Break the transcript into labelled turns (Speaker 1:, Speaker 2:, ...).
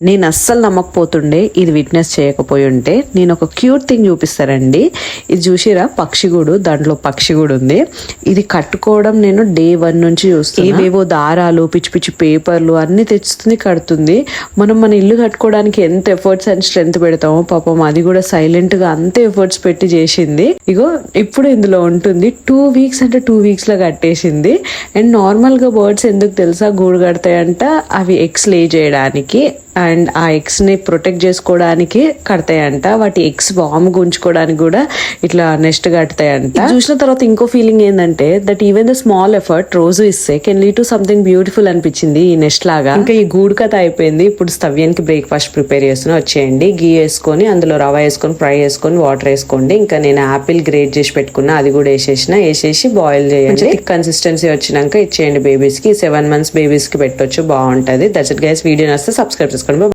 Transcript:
Speaker 1: నేను అస్సలు నమ్మకపోతుండే ఇది విట్నెస్ చేయకపోయి ఉంటే. నేను ఒక క్యూట్ థింగ్ చూపిస్తానండి. ఇది చూసిరా, పక్షిగూడు. దాంట్లో పక్షిగూడు ఉంది. ఇది కట్టుకోవడం నేను డే 1 నుంచి చూస్తాను. ఏవేవో దారాలు, పిచ్చి పిచ్చి పేపర్లు అన్ని తెచ్చుతుంది, కడుతుంది. మనం మన ఇల్లు కట్టుకోవడానికి ఎంత ఎఫర్ట్స్ అండ్ స్ట్రెంత్ పెడతామో, పాపం అది కూడా సైలెంట్ గా అంతే ఎఫర్ట్స్ పెట్టి చేసింది. ఇగో ఇప్పుడు ఇందులో ఉంటుంది. 2 వీక్స్ అంటే 2 వీక్స్ లో కట్టేసింది. అండ్ నార్మల్ గా బర్డ్స్ ఎందుకు తెలుసా గూడు కడతాయంట, అవి ఎగ్స్ లే చేయడానికి అండ్ ఆ ఎగ్స్ ని ప్రొటెక్ట్ చేసుకోవడానికి కడతాయంట. వాటి ఎగ్స్ వామ్గా ఉంచుకోవడానికి కూడా ఇట్లా నెస్ట్ కడతాయంట. చూసిన తర్వాత ఇంకో ఫీలింగ్ ఏంటంటే that even the small effort రోజు ఇస్తే can lead to something beautiful అనిపించింది ఈ నెస్ట్ లాగా. ఇంకా ఈ గూడు కథ అయిపోయింది. ఇప్పుడు స్తవ్యానికి బ్రేక్ఫాస్ట్ ప్రిపేర్ చేస్తున్నా. వచ్చేయండి, గీ వేసుకొని అందులో రవ వేసుకొని ఫ్రై చేసుకొని వాటర్ వేసుకోండి. ఇంకా నేను యాపిల్ గ్రేట్ చేసి పెట్టుకున్నా, అది కూడా వేసేసి బాయిల్ చేయండి. థిక్ కన్సిస్టెన్సీ వచ్చినాక ఇచ్చేయండి బేబీస్ కి. 7 months బేబీస్ కి పెట్టొచ్చు, బాగుంటది. That's it guys. వీడియో నచ్చితే సబ్స్క్రైబ్ చేసుకోండి.